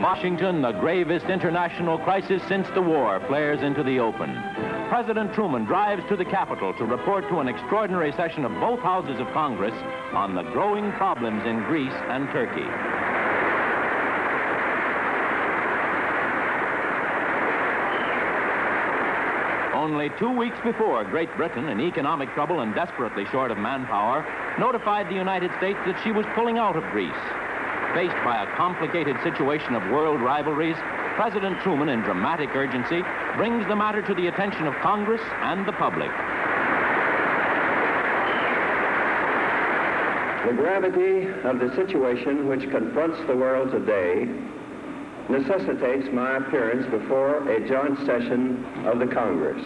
Washington, the gravest international crisis since the war flares into the open. President Truman drives to the Capitol to report to an extraordinary session of both houses of Congress on the growing problems in Greece and Turkey. Only 2 weeks before, Great Britain, in economic trouble and desperately short of manpower, notified the United States that she was pulling out of Greece. Faced by a complicated situation of world rivalries, President Truman, in dramatic urgency, brings the matter to the attention of Congress and the public. The gravity of the situation which confronts the world today necessitates my appearance before a joint session of the Congress.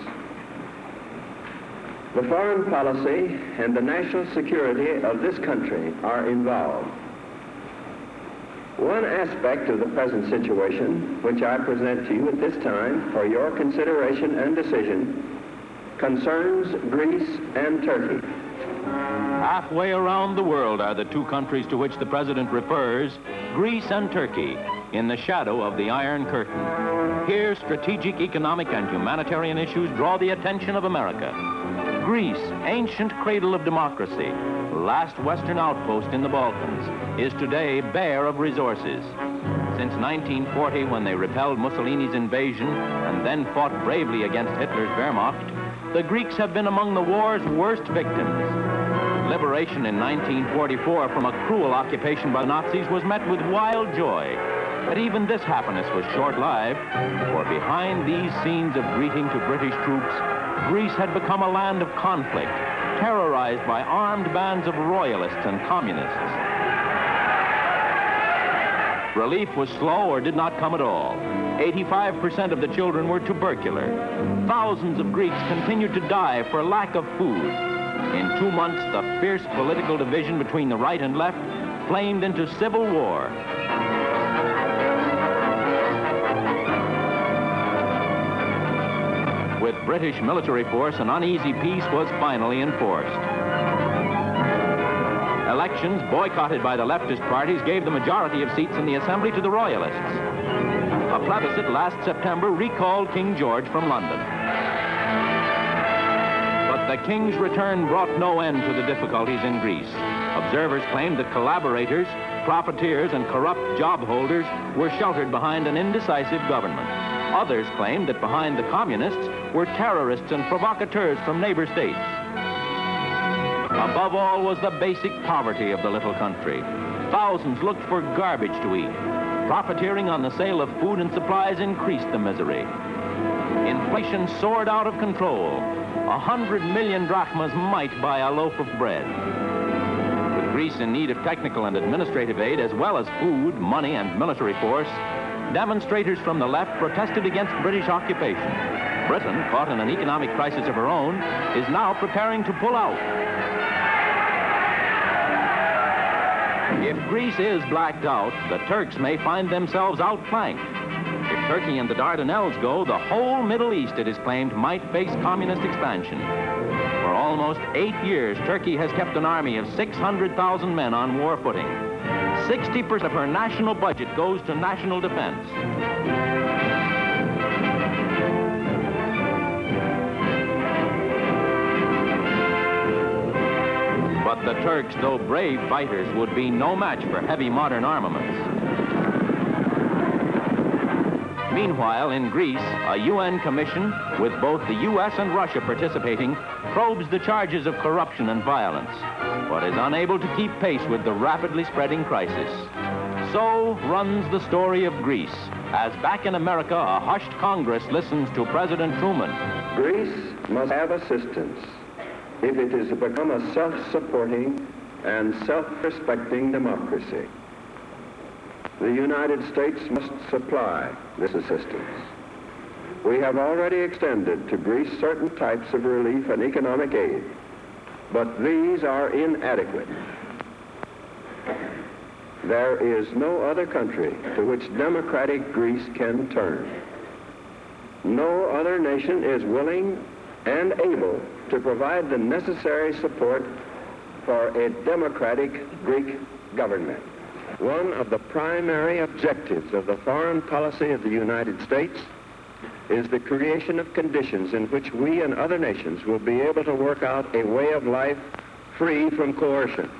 The foreign policy and the national security of this country are involved. One aspect of the present situation, which I present to you at this time for your consideration and decision, concerns Greece and Turkey. Halfway around the world are the two countries to which the President refers, Greece and Turkey, in the shadow of the Iron Curtain. Here, strategic, economic, and humanitarian issues draw the attention of America. Greece, ancient cradle of democracy, last Western outpost in the Balkans, is today bare of resources. Since 1940, when they repelled Mussolini's invasion and then fought bravely against Hitler's Wehrmacht, the Greeks have been among the war's worst victims. Liberation in 1944 from a cruel occupation by the Nazis was met with wild joy. But even this happiness was short-lived, for behind these scenes of greeting to British troops, Greece had become a land of conflict, terrorized by armed bands of royalists and communists. Relief was slow or did not come at all. 85% of the children were tubercular. Thousands of Greeks continued to die for lack of food. In 2 months, the fierce political division between the right and left flamed into civil war. With British military force, an uneasy peace was finally enforced. Elections boycotted by the leftist parties gave the majority of seats in the Assembly to the Royalists. A plebiscite last September recalled King George from London. But the King's return brought no end to the difficulties in Greece. Observers claimed that collaborators, profiteers, and corrupt job holders were sheltered behind an indecisive government. Others claimed that behind the communists were terrorists and provocateurs from neighbor states. Above all was the basic poverty of the little country. Thousands looked for garbage to eat. Profiteering on the sale of food and supplies increased the misery. Inflation soared out of control. 100 million drachmas might buy a loaf of bread. With Greece in need of technical and administrative aid, as well as food, money, and military force, demonstrators from the left protested against British occupation. Britain, caught in an economic crisis of her own, is now preparing to pull out. If Greece is blacked out, the Turks may find themselves outflanked. If Turkey and the Dardanelles go, the whole Middle East, it is claimed, might face communist expansion. For almost 8 years, Turkey has kept an army of 600,000 men on war footing. 60% of her national budget goes to national defense. But the Turks, though brave fighters, would be no match for heavy modern armaments. Meanwhile, in Greece, a UN commission, with both the US and Russia participating, probes the charges of corruption and violence, but is unable to keep pace with the rapidly spreading crisis. So runs the story of Greece, as back in America, a hushed Congress listens to President Truman. Greece must have assistance if it is to become a self-supporting and self-respecting democracy. The United States must supply this assistance. We have already extended to Greece certain types of relief and economic aid, but these are inadequate. There is no other country to which democratic Greece can turn. No other nation is willing and able to provide the necessary support for a democratic Greek government. One of the primary objectives of the foreign policy of the United States is the creation of conditions in which we and other nations will be able to work out a way of life free from coercion.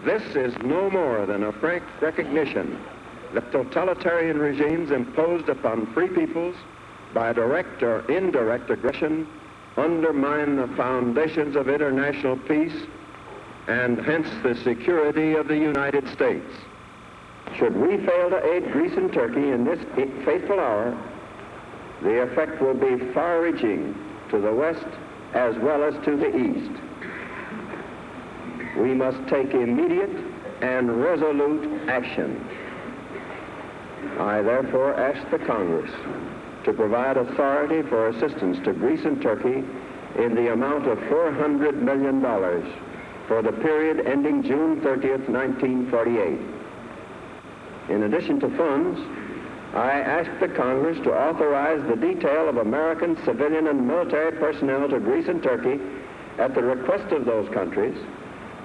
This is no more than a frank recognition that totalitarian regimes imposed upon free peoples by direct or indirect aggression undermine the foundations of international peace and hence the security of the United States. Should we fail to aid Greece and Turkey in this fateful hour, the effect will be far-reaching to the west as well as to the east. We must take immediate and resolute action. I therefore ask the Congress to provide authority for assistance to Greece and Turkey in the amount of $400 million for the period ending June 30th, 1948. In addition to funds, I ask the Congress to authorize the detail of American civilian and military personnel to Greece and Turkey at the request of those countries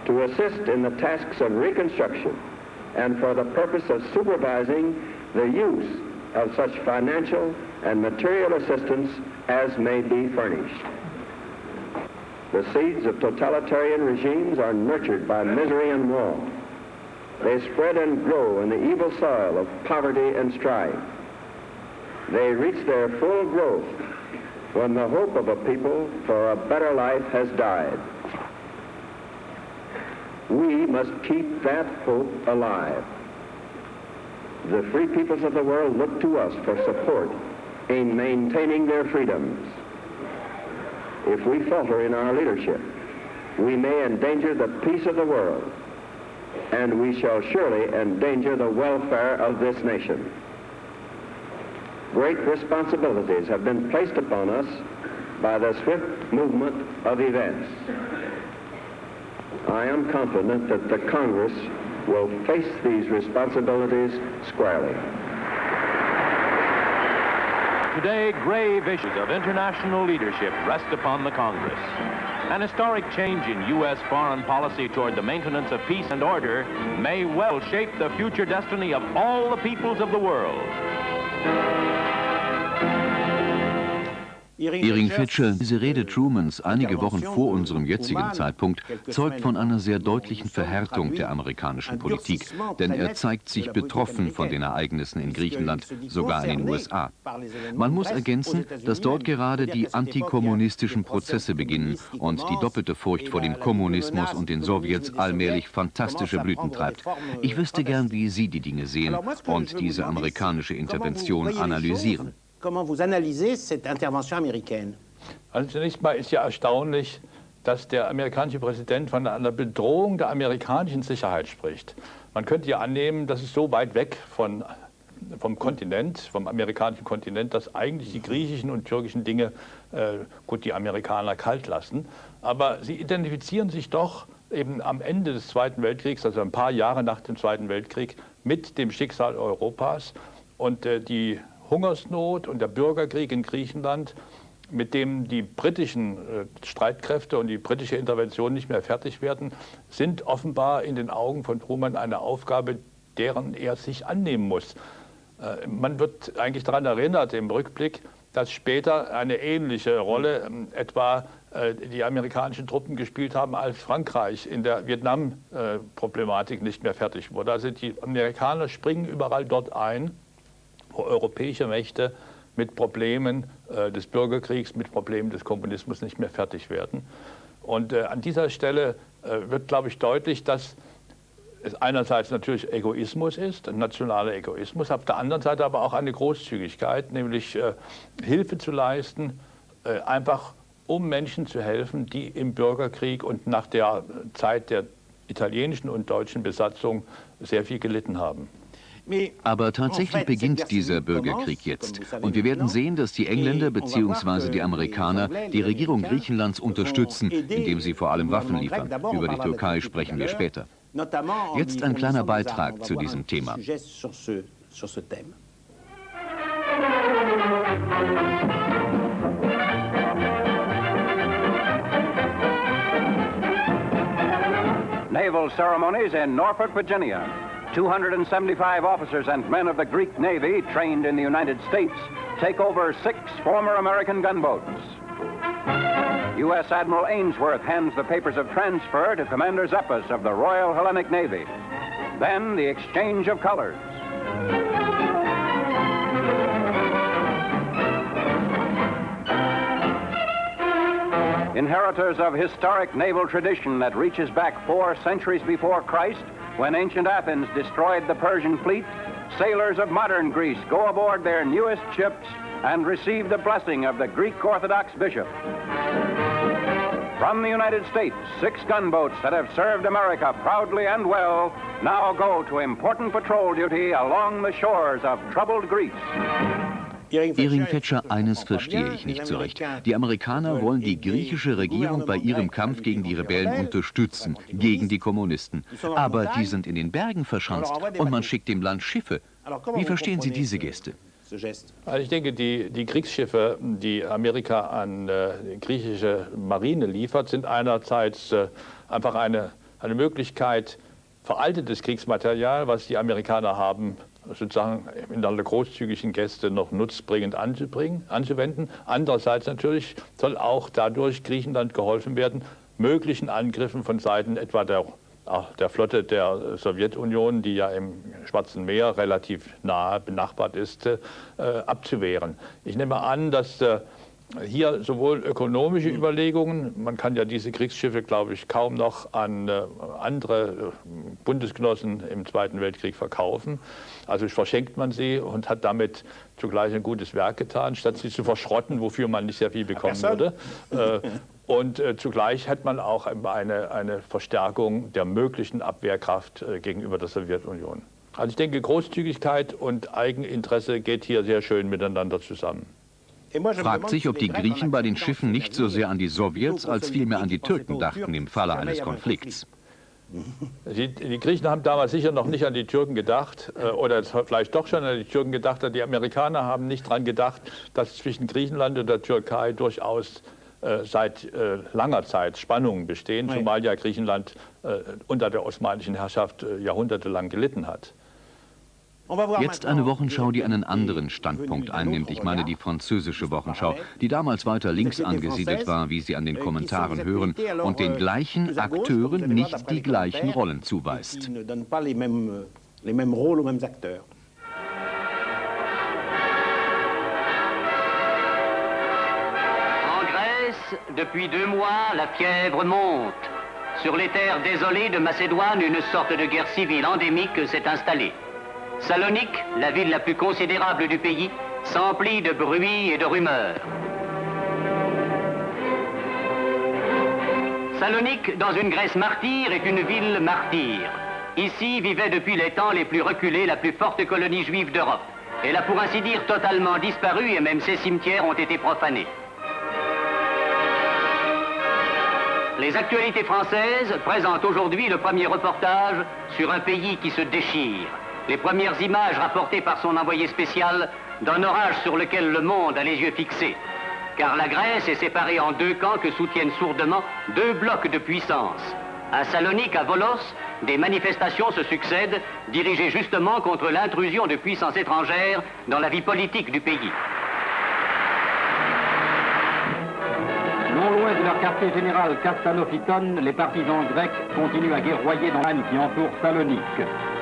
to assist in the tasks of reconstruction and for the purpose of supervising the use of such financial and material assistance as may be furnished. The seeds of totalitarian regimes are nurtured by misery and war. They spread and grow in the evil soil of poverty and strife. They reach their full growth when the hope of a people for a better life has died. We must keep that hope alive. The free peoples of the world look to us for support in maintaining their freedoms. If we falter in our leadership, we may endanger the peace of the world, and we shall surely endanger the welfare of this nation. Great responsibilities have been placed upon us by the swift movement of events. I am confident that the Congress will face these responsibilities squarely. Today, grave issues of international leadership rest upon the Congress. An historic change in U.S. foreign policy toward the maintenance of peace and order may well shape the future destiny of all the peoples of the world. Iring Fetscher, diese Rede Trumans einige Wochen vor unserem jetzigen Zeitpunkt zeugt von einer sehr deutlichen Verhärtung der amerikanischen Politik, denn er zeigt sich betroffen von den Ereignissen in Griechenland, sogar in den USA. Man muss ergänzen, dass dort gerade die antikommunistischen Prozesse beginnen und die doppelte Furcht vor dem Kommunismus und den Sowjets allmählich fantastische Blüten treibt. Ich wüsste gern, wie Sie die Dinge sehen und diese amerikanische Intervention analysieren. Comment vous analysez cette intervention américaine? Also zunächst mal ist ja erstaunlich, dass der amerikanische Präsident von einer Bedrohung der amerikanischen Sicherheit spricht. Man könnte ja annehmen, dass es so weit weg vom Kontinent, vom amerikanischen Kontinent, dass eigentlich die griechischen und türkischen Dinge, gut, die Amerikaner kalt lassen. Aber sie identifizieren sich doch eben am Ende des Zweiten Weltkriegs, also ein paar Jahre nach dem Zweiten Weltkrieg, mit dem Schicksal Europas und die Hungersnot und der Bürgerkrieg in Griechenland, mit dem die britischen Streitkräfte und die britische Intervention nicht mehr fertig werden, sind offenbar in den Augen von Truman eine Aufgabe, deren er sich annehmen muss. Man wird eigentlich daran erinnert im Rückblick, dass später eine ähnliche Rolle etwa die amerikanischen Truppen gespielt haben, als Frankreich in der Vietnam-Problematik nicht mehr fertig wurde. Also die Amerikaner springen überall dort ein, wo europäische Mächte mit Problemen des Bürgerkriegs, mit Problemen des Kommunismus nicht mehr fertig werden. Und an dieser Stelle wird, glaube ich, deutlich, dass es einerseits natürlich Egoismus ist, ein nationaler Egoismus, auf der anderen Seite aber auch eine Großzügigkeit, nämlich Hilfe zu leisten, einfach um Menschen zu helfen, die im Bürgerkrieg und nach der Zeit der italienischen und deutschen Besatzung sehr viel gelitten haben. Aber tatsächlich beginnt dieser Bürgerkrieg jetzt. Und wir werden sehen, dass die Engländer bzw. die Amerikaner die Regierung Griechenlands unterstützen, indem sie vor allem Waffen liefern. Über die Türkei sprechen wir später. Jetzt ein kleiner Beitrag zu diesem Thema. Naval ceremonies in Norfolk, Virginia. 275 officers and men of the Greek Navy trained in the United States take over 6 former American gunboats. U.S. Admiral Ainsworth hands the papers of transfer to Commander Zeppes of the Royal Hellenic Navy. Then the exchange of colors. Inheritors of historic naval tradition that reaches back 4 centuries before Christ, when ancient Athens destroyed the Persian fleet, sailors of modern Greece go aboard their newest ships and receive the blessing of the Greek Orthodox bishop. From the United States, 6 gunboats that have served America proudly and well now go to important patrol duty along the shores of troubled Greece. Ehring Fetscher, eines verstehe ich nicht so recht. Die Amerikaner wollen die griechische Regierung bei ihrem Kampf gegen die Rebellen unterstützen, gegen die Kommunisten. Aber die sind in den Bergen verschanzt und man schickt dem Land Schiffe. Wie verstehen Sie diese Geste? Also ich denke, die Kriegsschiffe, die Amerika an die griechische Marine liefert, sind einerseits einfach eine Möglichkeit, veraltetes Kriegsmaterial, was die Amerikaner haben, sozusagen in einer großzügigen Geste noch nutzbringend anzuwenden. Andererseits natürlich soll auch dadurch Griechenland geholfen werden, möglichen Angriffen von Seiten etwa der Flotte der Sowjetunion, die ja im Schwarzen Meer relativ nahe benachbart ist, abzuwehren. Ich nehme an, dass hier sowohl ökonomische Überlegungen, man kann ja diese Kriegsschiffe, glaube ich, kaum noch an andere Bundesgenossen im Zweiten Weltkrieg verkaufen. Also verschenkt man sie und hat damit zugleich ein gutes Werk getan, statt sie zu verschrotten, wofür man nicht sehr viel bekommen würde. Und zugleich hat man auch eine Verstärkung der möglichen Abwehrkraft gegenüber der Sowjetunion. Also ich denke, Großzügigkeit und Eigeninteresse geht hier sehr schön miteinander zusammen. Fragt sich, ob die Griechen bei den Schiffen nicht so sehr an die Sowjets, als vielmehr an die Türken dachten im Falle eines Konflikts. Die Griechen haben damals sicher noch nicht an die Türken gedacht, oder vielleicht doch schon an die Türken gedacht. Die Amerikaner haben nicht daran gedacht, dass zwischen Griechenland und der Türkei durchaus seit langer Zeit Spannungen bestehen, zumal ja Griechenland unter der osmanischen Herrschaft jahrhundertelang gelitten hat. Jetzt eine Wochenschau, die einen anderen Standpunkt einnimmt. Ich meine die französische Wochenschau, die damals weiter links angesiedelt war, wie Sie an den Kommentaren hören, und den gleichen Akteuren nicht die gleichen Rollen zuweist. En Grèce, depuis 2 mois, la fièvre monte. Sur les terres désolées de Macédoine, une sorte de guerre civile endémique s'est installée. Salonique, la ville la plus considérable du pays, s'emplit de bruit et de rumeurs. Salonique, dans une Grèce martyre, est une ville martyre. Ici vivait depuis les temps les plus reculés la plus forte colonie juive d'Europe. Elle a pour ainsi dire totalement disparu et même ses cimetières ont été profanés. Les actualités françaises présentent aujourd'hui le premier reportage sur un pays qui se déchire. Les premières images rapportées par son envoyé spécial d'un orage sur lequel le monde a les yeux fixés. Car la Grèce est séparée en 2 camps que soutiennent sourdement 2 blocs de puissance. À Salonique, à Volos, des manifestations se succèdent, dirigées justement contre l'intrusion de puissances étrangères dans la vie politique du pays. Non loin de leur quartier général Kastanophyton, les partisans grecs continuent à guerroyer dans l'âne qui entoure Salonique.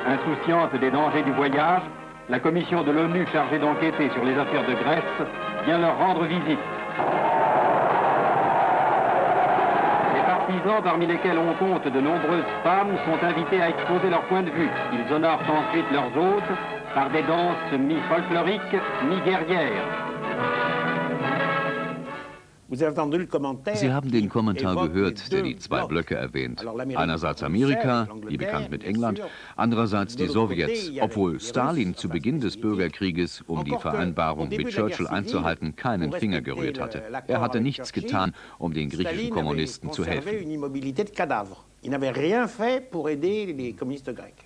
Insouciante des dangers du voyage, la commission de l'ONU chargée d'enquêter sur les affaires de Grèce vient leur rendre visite. Les partisans, parmi lesquels on compte de nombreuses femmes, sont invités à exposer leur point de vue. Ils honorent ensuite leurs hôtes par des danses mi-folkloriques, mi-guerrières. Sie haben den Kommentar gehört, der die 2 Blöcke erwähnt. Einerseits Amerika, wie bekannt mit England, andererseits die Sowjets, obwohl Stalin zu Beginn des Bürgerkrieges, um die Vereinbarung mit Churchill einzuhalten, keinen Finger gerührt hatte. Er hatte nichts getan, um den griechischen Kommunisten zu helfen.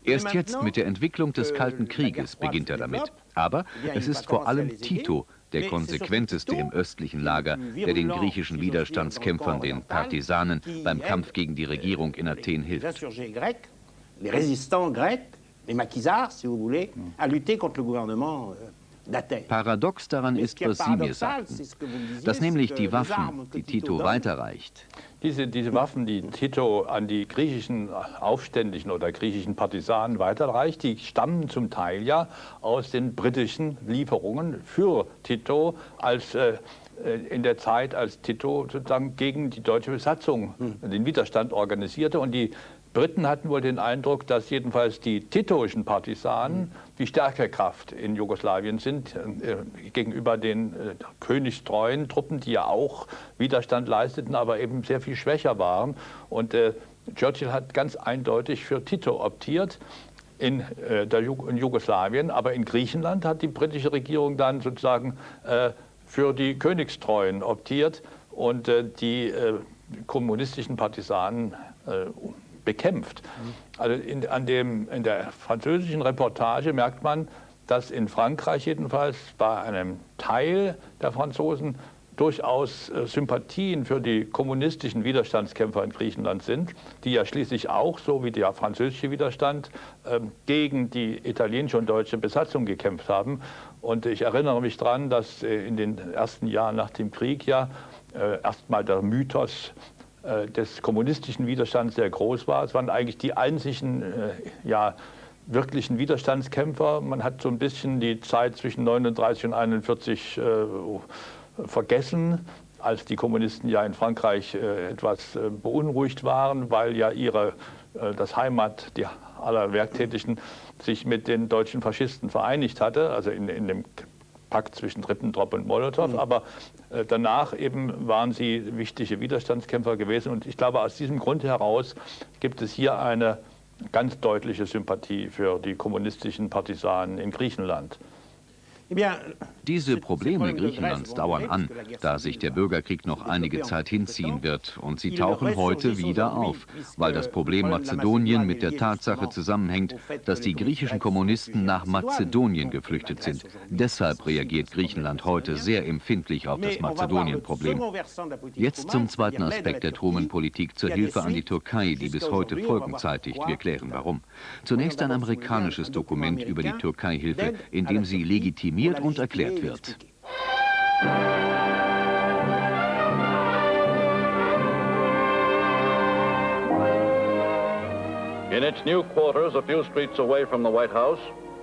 Erst jetzt mit der Entwicklung des Kalten Krieges beginnt er damit. Aber es ist vor allem Tito, der konsequenteste im östlichen Lager, der den griechischen Widerstandskämpfern, den Partisanen, beim Kampf gegen die Regierung in Athen hilft. les maquisards, si vous voulez, à lutter contre le gouvernement d'Athènes. Paradox daran ist, was Sie mir sagten, dass nämlich die Waffen, die Tito weiterreicht. Diese Waffen, die Tito an die griechischen Aufständischen oder griechischen Partisanen weiterreicht, die stammen zum Teil ja aus den britischen Lieferungen für Tito als in der Zeit, als Tito sozusagen gegen die deutsche Besatzung den Widerstand organisierte. Und die Briten hatten wohl den Eindruck, dass jedenfalls die titoischen Partisanen die stärkere Kraft in Jugoslawien sind gegenüber den königstreuen Truppen, die ja auch Widerstand leisteten, aber eben sehr viel schwächer waren. Und Churchill hat ganz eindeutig für Tito optiert in Jugoslawien, aber in Griechenland hat die britische Regierung dann sozusagen für die Königstreuen optiert und die kommunistischen Partisanen bekämpft. Also in der französischen Reportage merkt man, dass in Frankreich jedenfalls bei einem Teil der Franzosen durchaus Sympathien für die kommunistischen Widerstandskämpfer in Griechenland sind, die ja schließlich auch, so wie der französische Widerstand, gegen die italienische und deutsche Besatzung gekämpft haben. Und ich erinnere mich daran, dass in den ersten Jahren nach dem Krieg ja erstmal der Mythos des kommunistischen Widerstands sehr groß war. Es waren eigentlich die einzigen wirklichen Widerstandskämpfer. Man hat so ein bisschen die Zeit zwischen 39 und 41 vergessen, als die Kommunisten ja in Frankreich etwas beunruhigt waren, weil ja das Heimat aller Werktätigen sich mit den deutschen Faschisten vereinigt hatte, also in dem Pakt zwischen Ribbentrop und Molotow, aber danach eben waren sie wichtige Widerstandskämpfer gewesen. Und ich glaube, aus diesem Grund heraus gibt es hier eine ganz deutliche Sympathie für die kommunistischen Partisanen in Griechenland. Diese Probleme Griechenlands dauern an, da sich der Bürgerkrieg noch einige Zeit hinziehen wird, und sie tauchen heute wieder auf, weil das Problem Mazedonien mit der Tatsache zusammenhängt, dass die griechischen Kommunisten nach Mazedonien geflüchtet sind. Deshalb reagiert Griechenland heute sehr empfindlich auf das Mazedonien-Problem. Jetzt zum zweiten Aspekt der Truman-Politik zur Hilfe an die Türkei, die bis heute Folgen zeitigt. Wir klären warum. Zunächst ein amerikanisches Dokument über die Türkei-Hilfe, in dem sie legitimiert und erklärt wird. In its new quarters a few streets away from the White House,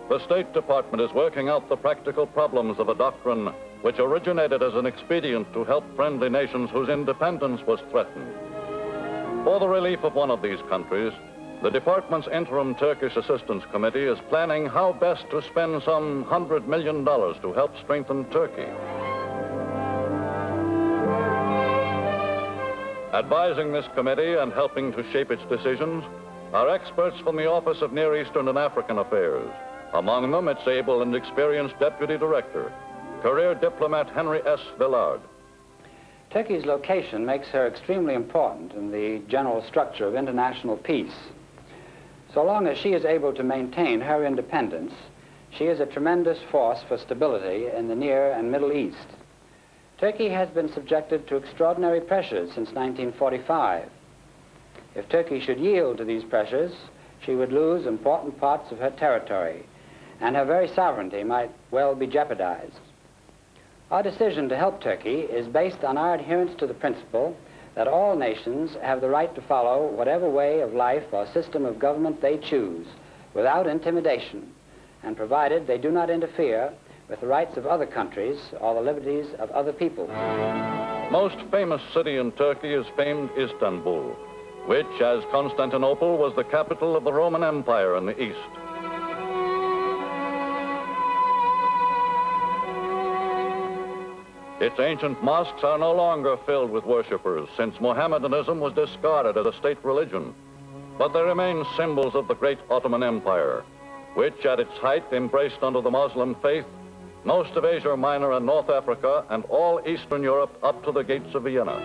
the State Department is working out the practical problems of a doctrine which originated as an expedient to help friendly nations whose independence was threatened. For the relief of one of these countries, the department's interim Turkish assistance committee is planning how best to spend some $100 million to help strengthen Turkey. Advising this committee and helping to shape its decisions are experts from the Office of Near Eastern and African Affairs. Among them, its able and experienced Deputy Director, career diplomat Henry S. Villard. Turkey's location makes her extremely important in the general structure of international peace. So long as she is able to maintain her independence, she is a tremendous force for stability in the Near and Middle East. Turkey has been subjected to extraordinary pressures since 1945. If Turkey should yield to these pressures, she would lose important parts of her territory, and her very sovereignty might well be jeopardized. Our decision to help Turkey is based on our adherence to the principle that all nations have the right to follow whatever way of life or system of government they choose, without intimidation, and provided they do not interfere with the rights of other countries or the liberties of other people. Most famous city in Turkey is famed Istanbul, which, as Constantinople, was the capital of the Roman Empire in the East. Its ancient mosques are no longer filled with worshippers, since Mohammedanism was discarded as a state religion. But they remain symbols of the great Ottoman Empire, which at its height embraced under the Muslim faith most of Asia Minor and North Africa and all Eastern Europe up to the gates of Vienna.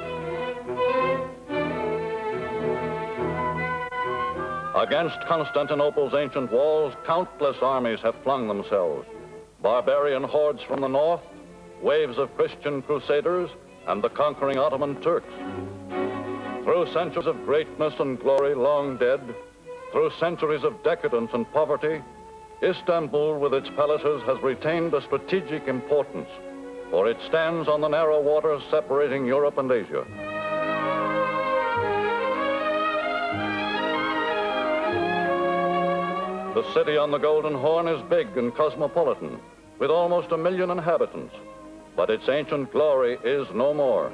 Against Constantinople's ancient walls, countless armies have flung themselves. Barbarian hordes from the north, waves of Christian crusaders, and the conquering Ottoman Turks. Through centuries of greatness and glory long dead, Through centuries of decadence and poverty, Istanbul with its palaces has retained a strategic importance, for it stands on the narrow waters separating Europe and Asia. The city on the Golden Horn is big and cosmopolitan, with almost 1 million inhabitants, but its ancient glory is no more.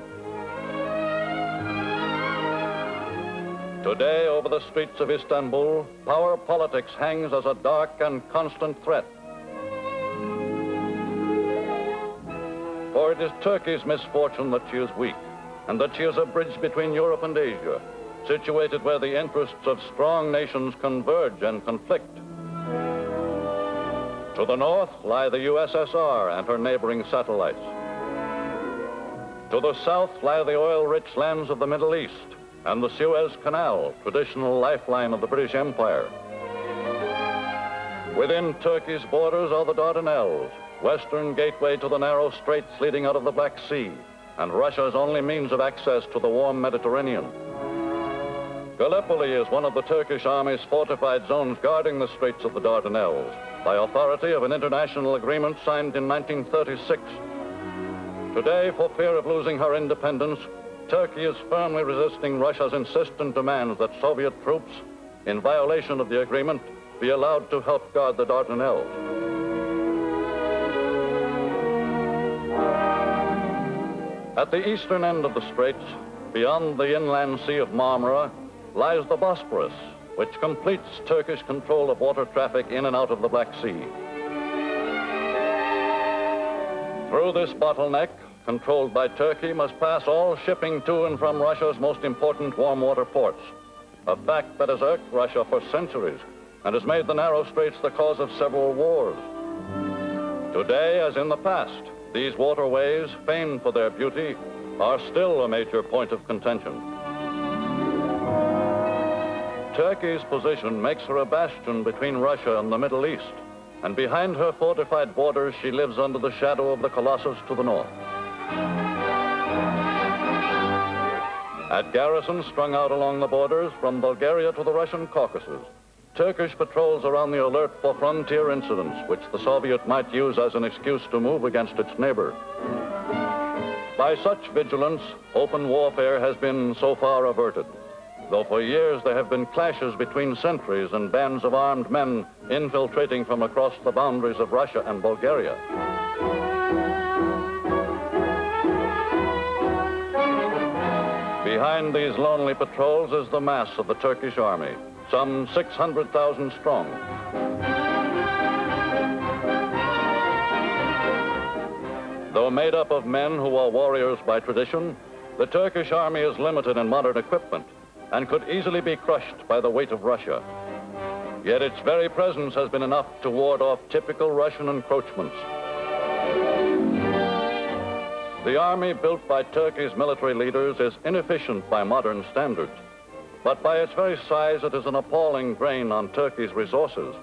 Today, over the streets of Istanbul, power politics hangs as a dark and constant threat. For it is Turkey's misfortune that she is weak, and that she is a bridge between Europe and Asia, situated where the interests of strong nations converge and conflict. To the north lie the USSR and her neighboring satellites. To the south lie the oil-rich lands of the Middle East and the Suez Canal, traditional lifeline of the British Empire. Within Turkey's borders are the Dardanelles, western gateway to the narrow straits leading out of the Black Sea, and Russia's only means of access to the warm Mediterranean. Gallipoli is one of the Turkish army's fortified zones guarding the straits of the Dardanelles, by authority of an international agreement signed in 1936. Today, for fear of losing her independence, Turkey is firmly resisting Russia's insistent demands that Soviet troops, in violation of the agreement, be allowed to help guard the Dardanelles. At the eastern end of the straits, beyond the inland sea of Marmara, lies the Bosporus, which completes Turkish control of water traffic in and out of the Black Sea. Through this bottleneck, controlled by Turkey, must pass all shipping to and from Russia's most important warm water ports, a fact that has irked Russia for centuries and has made the narrow straits the cause of several wars. Today, as in the past, these waterways, famed for their beauty, are still a major point of contention. Turkey's position makes her a bastion between Russia and the Middle East, and behind her fortified borders she lives under the shadow of the Colossus to the north. At garrisons strung out along the borders from Bulgaria to the Russian Caucasus, Turkish patrols are on the alert for frontier incidents which the Soviet might use as an excuse to move against its neighbor. By such vigilance, open warfare has been so far averted, though for years there have been clashes between sentries and bands of armed men infiltrating from across the boundaries of Russia and Bulgaria. Behind these lonely patrols is the mass of the Turkish army, some 600,000 strong. Though made up of men who are warriors by tradition, the Turkish army is limited in modern equipment and could easily be crushed by the weight of Russia. Yet its very presence has been enough to ward off typical Russian encroachments. The army built by Turkey's military leaders is inefficient by modern standards, but by its very size it is an appalling drain on Turkey's resources,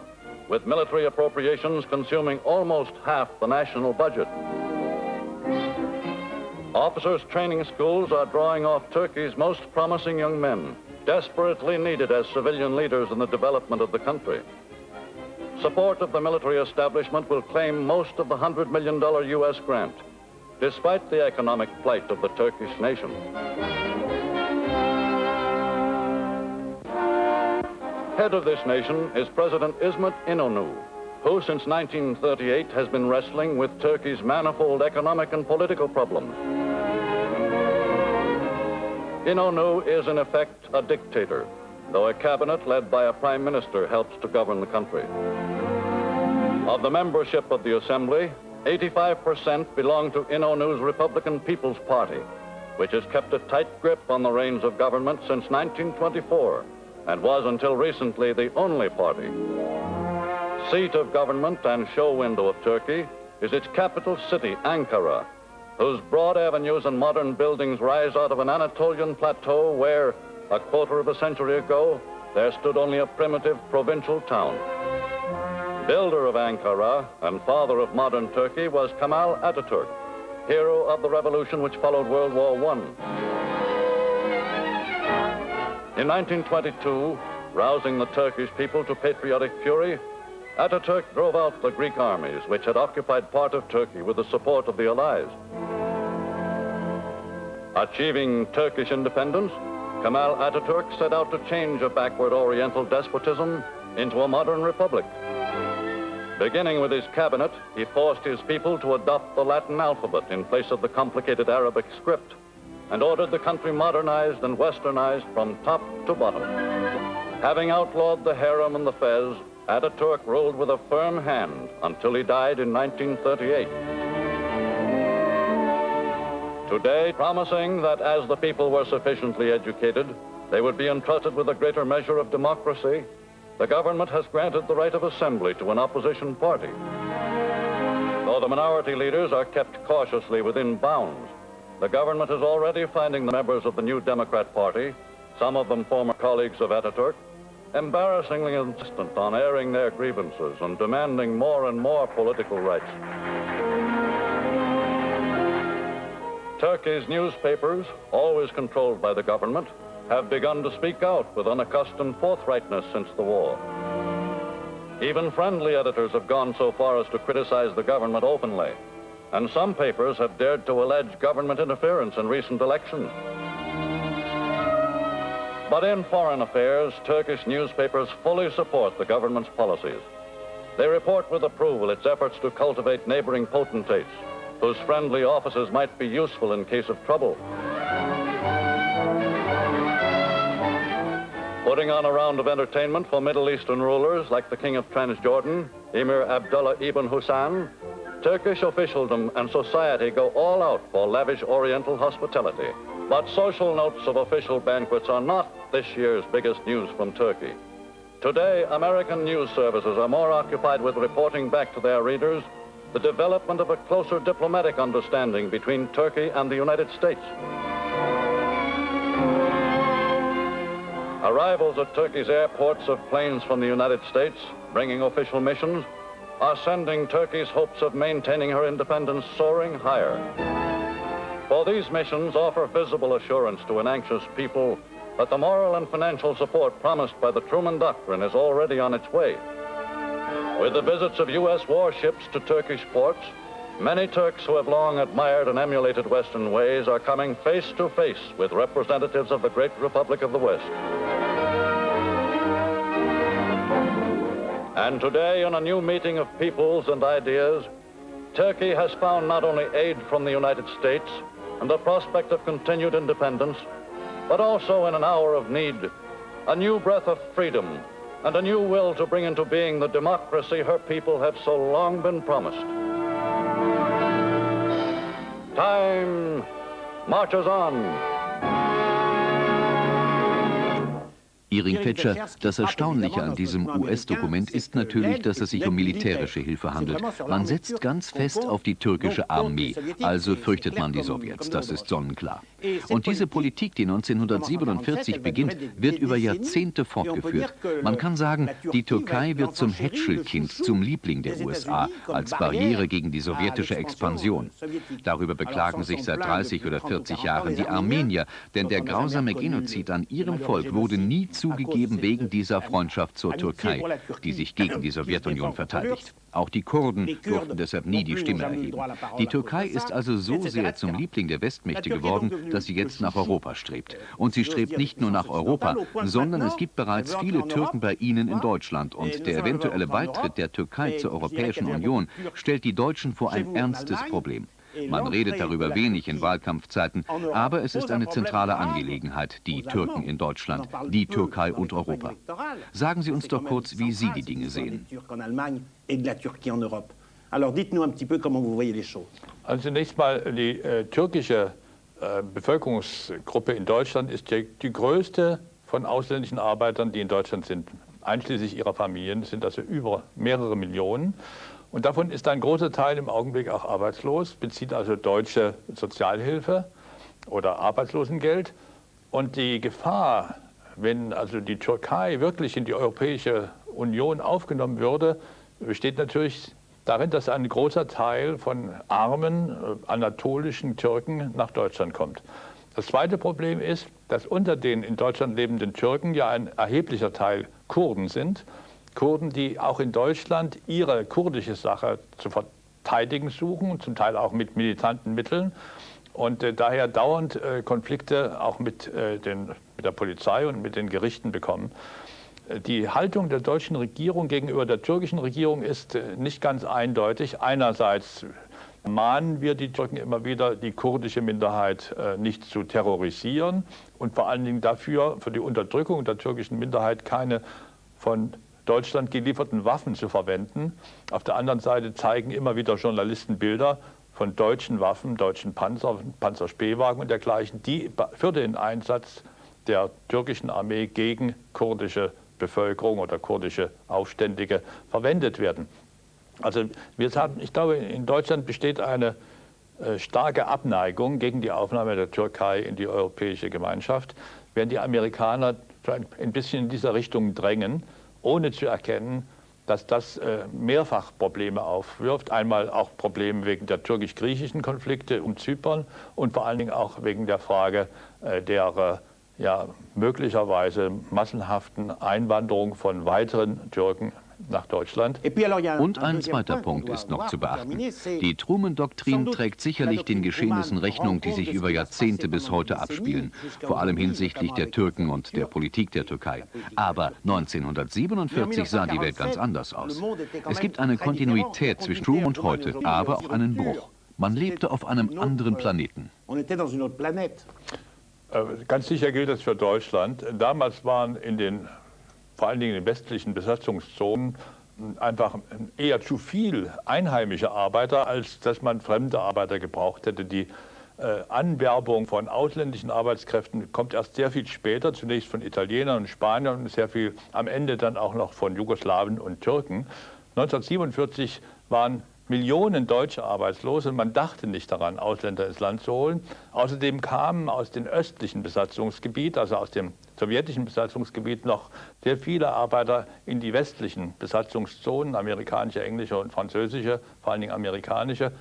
with military appropriations consuming almost half the national budget. Officers' training schools are drawing off Turkey's most promising young men, desperately needed as civilian leaders in the development of the country. Support of the military establishment will claim most of the $100 million U.S. grant, despite the economic plight of the Turkish nation. Head of this nation is President İsmet İnönü, who since 1938 has been wrestling with Turkey's manifold economic and political problems. İnönü is in effect a dictator, though a cabinet led by a prime minister helps to govern the country. Of the membership of the assembly, 85% belong to İnönü's Republican People's Party, which has kept a tight grip on the reins of government since 1924 and was until recently the only party. Seat of government and show window of Turkey is its capital city, Ankara, whose broad avenues and modern buildings rise out of an Anatolian plateau where, a quarter of a century ago, there stood only a primitive provincial town. Builder of Ankara and father of modern Turkey was Kemal Atatürk, hero of the revolution which followed World War I. In 1922, Rousing the Turkish people to patriotic fury, Ataturk drove out the Greek armies, which had occupied part of Turkey with the support of the Allies. Achieving Turkish independence, Kemal Ataturk set out to change a backward Oriental despotism into a modern republic. Beginning with his cabinet, he forced his people to adopt the Latin alphabet in place of the complicated Arabic script, and ordered the country modernized and westernized from top to bottom. Having outlawed the harem and the fez, Ataturk ruled with a firm hand until he died in 1938. Today, promising that as the people were sufficiently educated, they would be entrusted with a greater measure of democracy, the government has granted the right of assembly to an opposition party. Though the minority leaders are kept cautiously within bounds, the government is already finding the members of the new Democrat Party, some of them former colleagues of Ataturk, embarrassingly insistent on airing their grievances and demanding more and more political rights. Turkey's newspapers, always controlled by the government, have begun to speak out with unaccustomed forthrightness since the war. Even friendly editors have gone so far as to criticize the government openly, and some papers have dared to allege government interference in recent elections. But in foreign affairs, Turkish newspapers fully support the government's policies. They report with approval its efforts to cultivate neighboring potentates, whose friendly offices might be useful in case of trouble. Putting on a round of entertainment for Middle Eastern rulers like the King of Transjordan, Emir Abdullah ibn Hussein, Turkish officialdom and society go all out for lavish Oriental hospitality. But social notes of official banquets are not this year's biggest news from Turkey. Today, American news services are more occupied with reporting back to their readers the development of a closer diplomatic understanding between Turkey and the United States. Arrivals at Turkey's airports of planes from the United States, bringing official missions, are sending Turkey's hopes of maintaining her independence soaring higher. For these missions offer visible assurance to an anxious people that the moral and financial support promised by the Truman-Doktrin is already on its way. With the visits of U.S. warships to Turkish ports, many Turks who have long admired and emulated Western ways are coming face to face with representatives of the great Republic of the West. And today, in a new meeting of peoples and ideas, Turkey has found not only aid from the United States and the prospect of continued independence, but also in an hour of need, a new breath of freedom and a new will to bring into being the democracy her people have so long been promised. Time marches on. Iring-Fetscher, das Erstaunliche an diesem US-Dokument ist natürlich, dass es sich um militärische Hilfe handelt. Man setzt ganz fest auf die türkische Armee, also fürchtet man die Sowjets, das ist sonnenklar. Und diese Politik, die 1947 beginnt, wird über Jahrzehnte fortgeführt. Man kann sagen, die Türkei wird zum Hätschelkind, zum Liebling der USA, als Barriere gegen die sowjetische Expansion. Darüber beklagen sich seit 30 oder 40 Jahren die Armenier, denn der grausame Genozid an ihrem Volk wurde nie zugegeben wegen dieser Freundschaft zur Türkei, die sich gegen die Sowjetunion verteidigt. Auch die Kurden durften deshalb nie die Stimme erheben. Die Türkei ist also so sehr zum Liebling der Westmächte geworden, dass sie jetzt nach Europa strebt. Und sie strebt nicht nur nach Europa, sondern es gibt bereits viele Türken bei ihnen in Deutschland. Und der eventuelle Beitritt der Türkei zur Europäischen Union stellt die Deutschen vor ein ernstes Problem. Man redet darüber wenig in Wahlkampfzeiten, aber es ist eine zentrale Angelegenheit, die Türken in Deutschland, die Türkei und Europa. Sagen Sie uns doch kurz, wie Sie die Dinge sehen. Also zunächst mal, die türkische Bevölkerungsgruppe in Deutschland ist die größte von ausländischen Arbeitern, die in Deutschland sind. Einschließlich ihrer Familien sind also über mehrere Millionen. Und davon ist ein großer Teil im Augenblick auch arbeitslos, bezieht also deutsche Sozialhilfe oder Arbeitslosengeld. Und die Gefahr, wenn also die Türkei wirklich in die Europäische Union aufgenommen würde, besteht natürlich darin, dass ein großer Teil von armen anatolischen Türken nach Deutschland kommt. Das zweite Problem ist, dass unter den in Deutschland lebenden Türken ja ein erheblicher Teil Kurden sind. Kurden, die auch in Deutschland ihre kurdische Sache zu verteidigen suchen, zum Teil auch mit militanten Mitteln. Und daher dauernd Konflikte auch mit der Polizei und mit den Gerichten bekommen. Die Haltung der deutschen Regierung gegenüber der türkischen Regierung ist nicht ganz eindeutig. Einerseits mahnen wir die Türken immer wieder, die kurdische Minderheit nicht zu terrorisieren und vor allen Dingen dafür, für die Unterdrückung der türkischen Minderheit keine von Deutschland gelieferten Waffen zu verwenden. Auf der anderen Seite zeigen immer wieder Journalisten Bilder von deutschen Waffen, deutschen Panzerspähwagen und dergleichen, die für den Einsatz der türkischen Armee gegen kurdische Bevölkerung oder kurdische Aufständige verwendet werden. Also ich glaube, in Deutschland besteht eine starke Abneigung gegen die Aufnahme der Türkei in die europäische Gemeinschaft, während die Amerikaner ein bisschen in dieser Richtung drängen, ohne zu erkennen, dass das mehrfach Probleme aufwirft. Einmal auch Probleme wegen der türkisch-griechischen Konflikte um Zypern und vor allen Dingen auch wegen der Frage der möglicherweise massenhaften Einwanderung von weiteren Türken nach Deutschland. Und ein zweiter Punkt ist noch zu beachten. Die Truman-Doktrin trägt sicherlich den Geschehnissen Rechnung, die sich über Jahrzehnte bis heute abspielen, vor allem hinsichtlich der Türken und der Politik der Türkei. Aber 1947 sah die Welt ganz anders aus. Es gibt eine Kontinuität zwischen Truman und heute, aber auch einen Bruch. Man lebte auf einem anderen Planeten. Ganz sicher gilt das für Deutschland. Damals waren vor allen Dingen in den westlichen Besatzungszonen einfach eher zu viel einheimische Arbeiter, als dass man fremde Arbeiter gebraucht hätte. Die Anwerbung von ausländischen Arbeitskräften kommt erst sehr viel später, zunächst von Italienern und Spaniern und sehr viel am Ende dann auch noch von Jugoslawen und Türken. 1947 waren Millionen Deutsche arbeitslos und man dachte nicht daran, Ausländer ins Land zu holen. Außerdem kamen aus dem östlichen Besatzungsgebiet, also aus dem sowjetischen Besatzungsgebiet, noch sehr viele Arbeiter in die westlichen Besatzungszonen, amerikanische, englische und französische, vor allen Dingen amerikanische.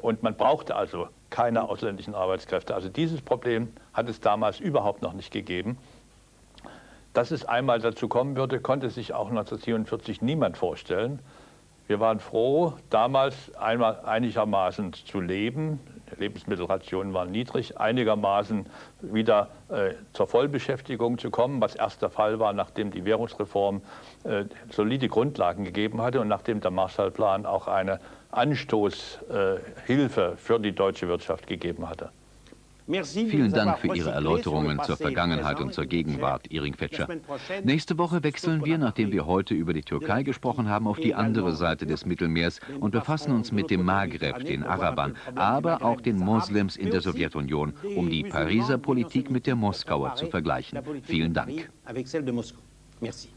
Und man brauchte also keine ausländischen Arbeitskräfte. Also dieses Problem hat es damals überhaupt noch nicht gegeben. Dass es einmal dazu kommen würde, konnte sich auch 1947 niemand vorstellen. Wir waren froh, damals einmal einigermaßen zu leben. Die Lebensmittelrationen waren niedrig, einigermaßen wieder zur Vollbeschäftigung zu kommen, was erst der Fall war, nachdem die Währungsreform solide Grundlagen gegeben hatte und nachdem der Marshallplan auch eine Anstoßhilfe für die deutsche Wirtschaft gegeben hatte. Vielen Dank für Ihre Erläuterungen zur Vergangenheit und zur Gegenwart, Iring Fetscher. Nächste Woche wechseln wir, nachdem wir heute über die Türkei gesprochen haben, auf die andere Seite des Mittelmeers und befassen uns mit dem Maghreb, den Arabern, aber auch den Moslems in der Sowjetunion, um die Pariser Politik mit der Moskauer zu vergleichen. Vielen Dank. Merci.